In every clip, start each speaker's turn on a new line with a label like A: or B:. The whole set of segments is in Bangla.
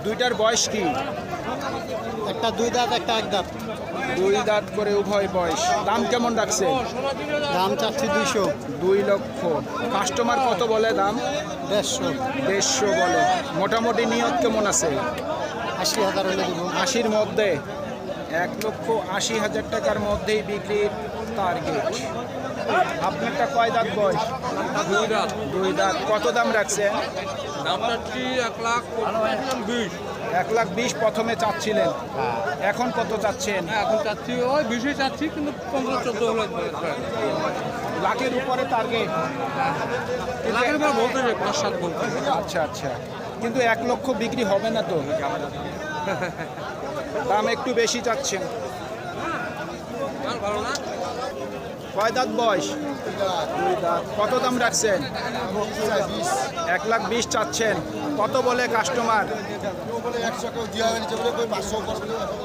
A: দুইটার বয়স কি?
B: একটা 2 দাঁত একটা 1 দাঁত।
A: 2 দাঁত করে উভয় বয়স। দাম কেমন রাখছে?
B: দাম চাচ্ছি 200।
A: 2 লক্ষ। কাস্টমার কত বলে দাম?
B: 150।
A: 150 বলে। মোটামুটি নিয়ত কেমন আছে?
B: 80,000 হলে দিব।
A: 80-র মধ্যে। 1,80,000 টাকার মধ্যেই বিক্রির টার্গেট। আপনারটা কয় দাঁত বয়স?
C: 2 দাঁত।
A: 2 দাঁত। কত দাম রাখছেন?
C: দাম চাচ্ছি 1,20,000।
A: 1,20,000 প্রথমে চাচ্ছিলেন, এখন কত চাচ্ছেন?
C: এখন চাচ্ছি ওই 20 চাচ্ছি, কিন্তু 15-14 হলে
A: লাখের উপরে টার্গেট।
C: লাখের উপর বলতে চাই, 5-7 বলতে।
A: আচ্ছা আচ্ছা, কিন্তু 1 লক্ষ বিক্রি হবে না তো? দাম একটু বেশি চাচ্ছেন।
C: ভালো না?
A: কয় দাঁত বয়স? 2 দাঁত। কত দাম রাখছেন? 1,20,000 চাচ্ছেন। কত বলে কাস্টমার?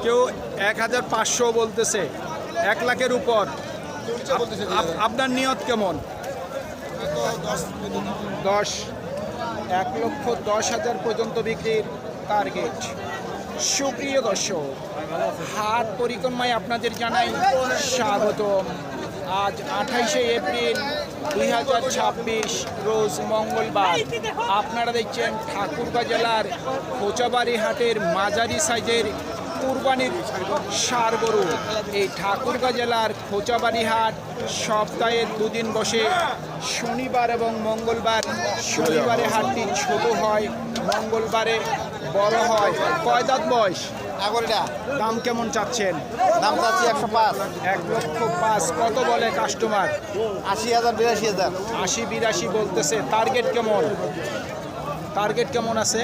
A: কেউ 1,500 বলতেছে। 1 লাখের উপর। আপনার নিয়ত কেমন? 10। 1,10,000 পর্যন্ত বিক্রির টার্গেট। সুপ্রিয় দর্শক, হাট পরিক্রমায় আপনাদের জানাই স্বাগতম। আজ 28শে এপ্রিল 2026 রোজ মঙ্গলবার। আপনারা দেখছেন ঠাকুরগাঁ জেলার কোচাবাড়ি হাটের মাঝারি সাইজের কুরবানির ষাঁড় গরু। এই ঠাকুরগাঁ জেলার কোচাবাড়ি হাট সপ্তাহে 2 দিন বসে, শনিবার এবং মঙ্গলবার। শনিবারে হাটটি ছোট হয়, মঙ্গলবারে বড় হয়। কয় দাঁত বয়স? দাম কেমন চাচ্ছেন?
B: দাম চাচ্ছি 105।
A: 1,05,000। কত বলে কাস্টমার?
B: 80,000 82,000।
A: 80-82 বলতেছে। টার্গেট কেমন? টার্গেট কেমন আছে?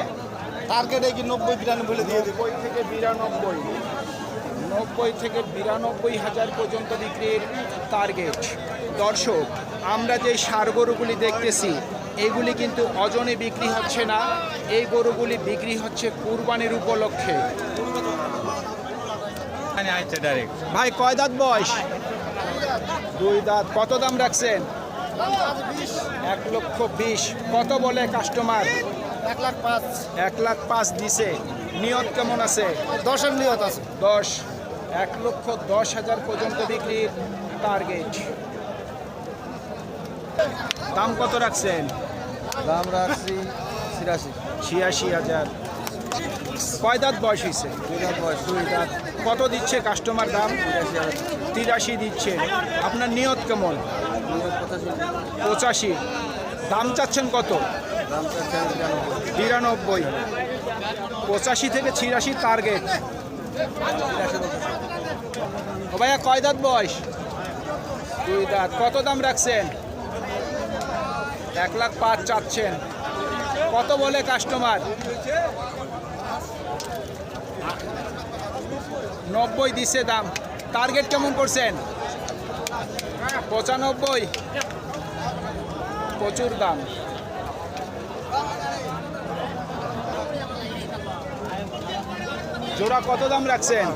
B: টার্গেটে কি 90-92 হলে দিয়ে দিব।
A: 90 থেকে 92। 90 থেকে 92,000 পর্যন্ত বিক্রির টার্গেট। দর্শক, আমরা যে ষাঁড় গরুগুলি দেখতেছি, এগুলি কিন্তু ওজনে বিক্রি হচ্ছে না। এই গরুগুলি বিক্রি হচ্ছে কুরবানির উপলক্ষে। ভাই কয় দাঁত বয়স? 2 দাঁত। কত দাম রাখছেন? 1,20,000। কত বলে কাস্টমার?
B: 1,05,000।
A: 1,05,000 দিছে। নিয়ত কেমন আছে?
B: 10-এর নিয়ত আছে।
A: 10। 1,10,000 পর্যন্ত বিক্রির টার্গেট। দাম কত রাখছেন?
B: দাম রাখছি 86।
A: 86,000। কয় দাঁত বয়স হয়েছে?
B: 2 দাঁত বয়স।
A: 2 দাঁত। কত দিচ্ছে কাস্টমার দাম? 83 দিচ্ছে। আপনার নিয়ত কেমন? 85। দাম চাচ্ছেন কত?
B: দাম চাচ্ছি
A: 92। 85 থেকে 86 টার্গেট। ও ভাইয়া কয় দাঁত বয়স? 2 দাঁত। কত দাম রাখছেন? 1,05,000 চাচ্ছেন। কত বলে কাস্টমার? 90 দিছে দাম। টার্গেট কেমন করছেন? 95। প্রচুর দাম। জোড়া কত দাম রাখছেন?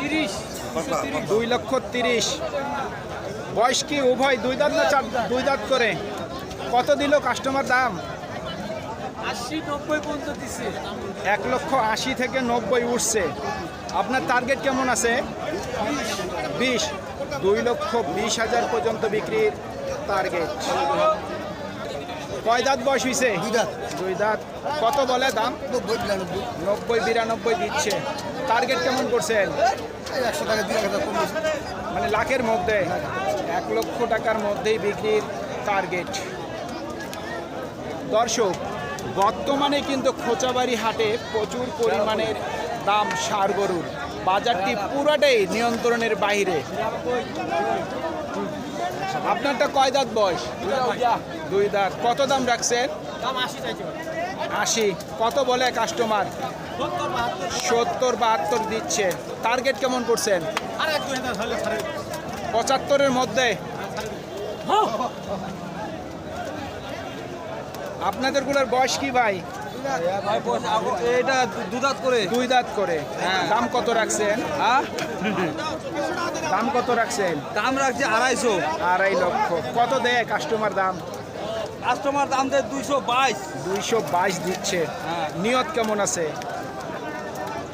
C: 30।
A: 2,30,000। বয়স কি উভয় 2 দাঁত না 2 দাঁত করে? কত দিল কাস্টমার দাম?
C: 80-90 পর্যন্ত দিছে।
A: 1,80,000 থেকে 90 উঠছে। আপনার টার্গেট কেমন আছে? 20। 2,20,000 পর্যন্ত বিক্রির টার্গেট। কয় দাঁত বয়স হয়েছে?
B: 2 দাঁত।
A: 2 দাঁত। কত বলে দাম?
B: 90-92।
A: 90-92 দিচ্ছে। টার্গেট কেমন করছেন?
B: 100 টাকা 2,000 কম বেশি।
A: মানে লাখের মধ্যে। 1 লক্ষ টাকার মধ্যেই বিক্রির টার্গেট। দর্শক, বর্তমানে কিন্তু খোঁচাবাড়ি হাটে প্রচুর পরিমাণের দাম ষাঁড় গরুর। বাজারটি পুরাটাই নিয়ন্ত্রণের বাইরে। আপনারটা কয় দাঁত বয়স? 2 দাঁত। কত দাম রাখছেন? 80। কত বলে কাস্টমার? 70-72 দিচ্ছে। টার্গেট কেমন করছেন? 75-এর মধ্যে। আপনাদেরগুলোর বয়স কি ভাই?
C: এটা 2 দাঁত করে।
A: 2 দাঁত করে। দাম কত রাখছেন?
C: হ্যাঁ,
A: দাম কত রাখছেন?
C: দাম রাখছি 250।
A: 2.5 লক্ষ। কত দেয় কাস্টমার দাম?
C: কাস্টমার দাম দেয় 222।
A: 222 দিচ্ছে।
C: হ্যাঁ।
A: নিয়ত কেমন আছে?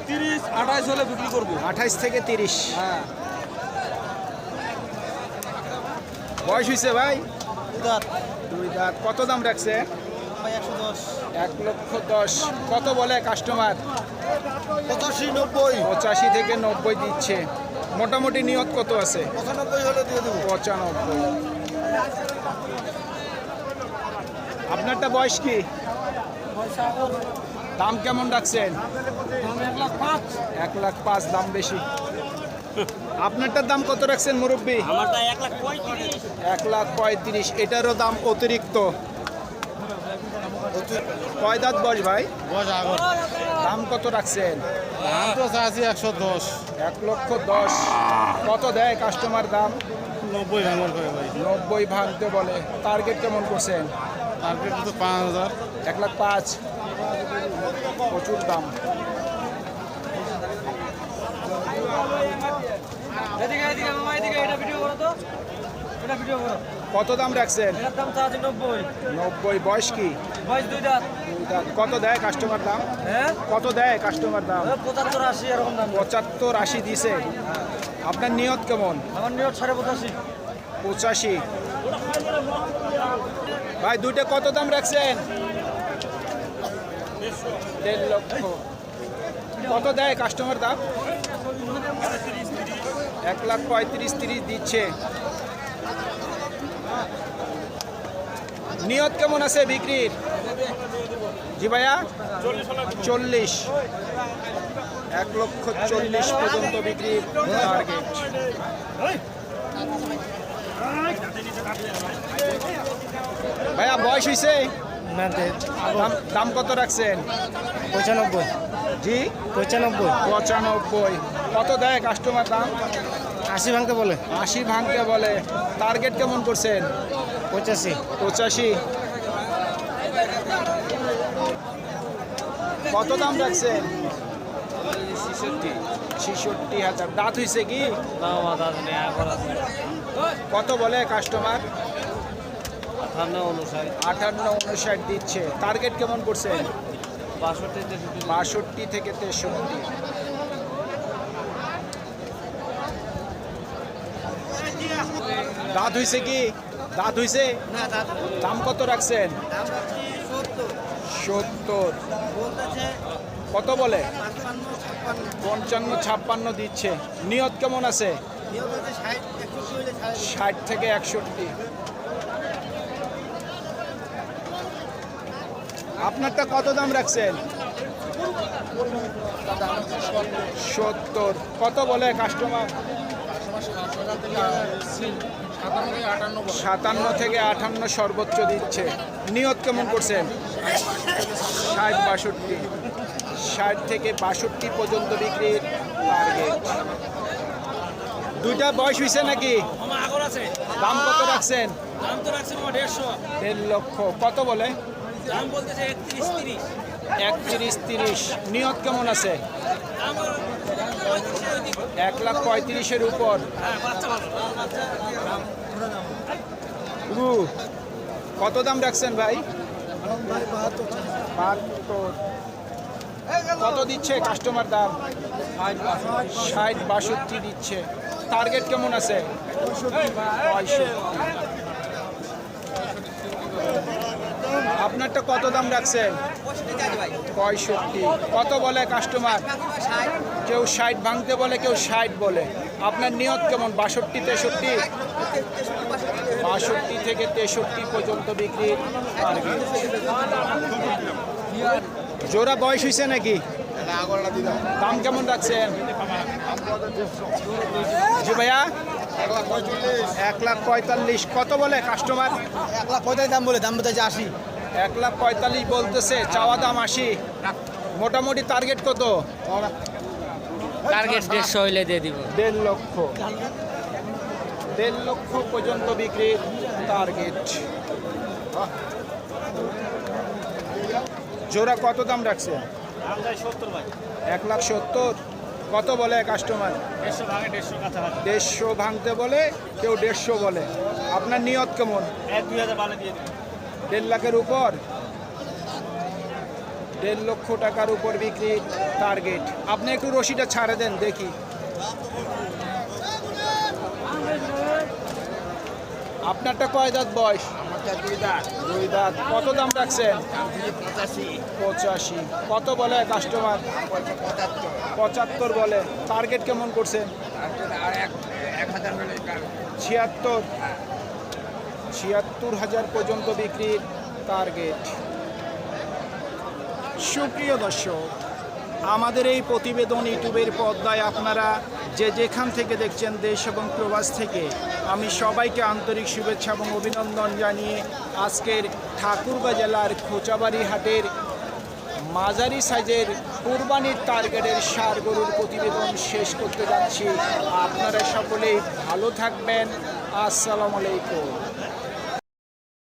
C: 30-28 হলে বিক্রি করবো।
A: 28 থেকে 30।
C: হ্যাঁ।
A: বয়স হয়েছে ভাই?
B: দাঁত
A: 2 দাঁত। কত দাম রাখছে?
B: ভাই 110
A: 1,10,000। কত বলে কাস্টমার?
B: 85 90
A: 85 থেকে 90 দিচ্ছে। মোটামুটি নিয়ত কত আছে?
B: 95 হলে দিয়ে দেবো।
A: 95। আপনারটা বয়স কি? দাম কেমন রাখছেন? 1,05,000 দাম বেশি। আপনারটার দাম কত রাখছেন মুরব্বী?
C: আমারটা 135।
A: 1,35,000। এটারও দাম অতিরিক্ত। কয় দাঁত বয়স ভাই?
B: বস আগর
A: দাম কত রাখছেন?
B: দাম তো চাচ্ছি 110
A: 1,10,000। কত দেয় কাস্টমার দাম?
B: 90 ভাঙর করে ভাই
A: 90 ভাঙতে বলে। টার্গেট কেমন করছেন?
B: টার্গেট তো 5000
A: 1,05,000। প্রচুর দাম।
C: এদিকে এদিকে মামা এদিকে এটা ভিডিও করো তো। এটা ভিডিও করো।
A: কত দাম রাখছেন?
C: এটার দাম চাচ্ছি 90।
A: 90। বয়স কি?
C: বয়স 2 দাঁত।
A: 2 দাঁত। কত দেয় কাস্টমার দাম?
C: হ্যাঁ?
A: কত দেয় কাস্টমার দাম?
C: 75-80 এরকম দাম।
A: 75-80 দিছে। আপনার নিয়ত কেমন?
C: আমার নিয়ত 85.5।
A: 85। ভাই দুইটা কত দাম রাখছেন? 1.5 লক্ষ। কত দেয় কাস্টমার দাম? 1,35,000 দিচ্ছে। নিয়ত কেমন আছে বিক্রির? জি ভাইয়া? 40। 1,40,000 পর্যন্ত বিক্রির টার্গেট। ভাইয়া বয়স হয়েছে? দাম কত রাখছেন?
B: 95
A: জি
B: 95
A: 95। কত দেয় কাস্টমার দাম?
B: 80 ভাঙতে বলে
A: 80 ভাঙতে বলে। টার্গেট কেমন করছেন?
B: 85
A: 85। কত দাম রাখছেন? 66,000। দাঁত হয়েছে কি? কত বলে কাস্টমার? 58-59 দিচ্ছে। টার্গেট কেমন করছেন? 62 থেকে 63। দাঁত হয়েছে কি? দাঁত হয়েছে? দাম কত রাখছেন? 70। কত বলে? 55-56 দিচ্ছে। নিয়ত কেমন আছে? 60 থেকে 61। আপনারটা কত দাম রাখছেন? 70। কত বলে কাস্টমার? 57 থেকে 58 সর্বোচ্চ দিচ্ছে। নিয়ত কেমন করছেন? 60-62। 60 থেকে 62 পর্যন্ত বিক্রির টার্গেট। দুইটা বয়স হয়েছে নাকি? দাম কত রাখছেন?
C: দাম তো রাখছি 150।
A: 1.5 লক্ষ। কত বলে?
C: দাম বলতেছে 31-30।
A: 31-30। নিয়ত কেমন আছে? 1,35,000 উপর। কত দাম রাখছেন ভাই? 72। কত দিচ্ছে কাস্টমার দাম? 60-62 দিচ্ছে। টার্গেট কেমন আছে? 65। আপনারটা কত দাম রাখছেন? 65। কত বলে কাস্টমার? কেউ 60 ভাঙতে বলে, কেউ 60 বলে। আপনার নিয়ত কেমন? 62-63? 62 থেকে 63 পর্যন্ত বিক্রির টার্গেট। জোড়া বয়স হয়েছে নাকি? দাম কেমন রাখছেন? জি ভাইয়া? 1,45,000। কত বলে কাস্টমার?
B: 145 দাম বলে দাম বলতে 80
A: 1,45,000 বলতেছে, চাওয়া দাম 80। মোটামুটি টার্গেট কত?
C: টার্গেট 150 হইলে দিয়ে দিব।
A: 1.5 লক্ষ। 1.5 লক্ষ পর্যন্ত বিক্রির টার্গেট। জোড়া কত দাম রাখছে? 1,70,000। কত বলে কাস্টমার? 150 ভাঙতে বলে, কেউ 150 বলে। আপনার নিয়ত কেমন? 1.5 লাখের উপর, 1.5 লক্ষ টাকার উপর বিক্রি টার্গেট। আপনি একটু রশিটা ছাড়ে দেন দেখি। আপনারটা কয় দাঁত বয়স? দুই দাঁত। কত দাম রাখছেন? 85। কত বলে কাস্টমার? 75 বলে। টার্গেট কেমন করছেন? 76,000 পর্যন্ত বিক্রির টার্গেট। সুপ্রিয় দর্শক, আমাদের এই প্রতিবেদন ইউটিউবের পর্দায় আপনারা যে যেখান থেকে দেখছেন, দেশ এবং প্রবাস থেকে, আমি সবাইকে আন্তরিক শুভেচ্ছা এবং অভিনন্দন জানিয়ে আজকের ঠাকুরগাঁ জেলার খোঁচাবাড়ি হাটের মাঝারি সাইজের কুরবানির টার্গেটের ষাঁড় গরুর প্রতিবেদন শেষ করতে যাচ্ছি। আপনারা সকলেই ভালো থাকবেন। আসসালামু আলাইকুম।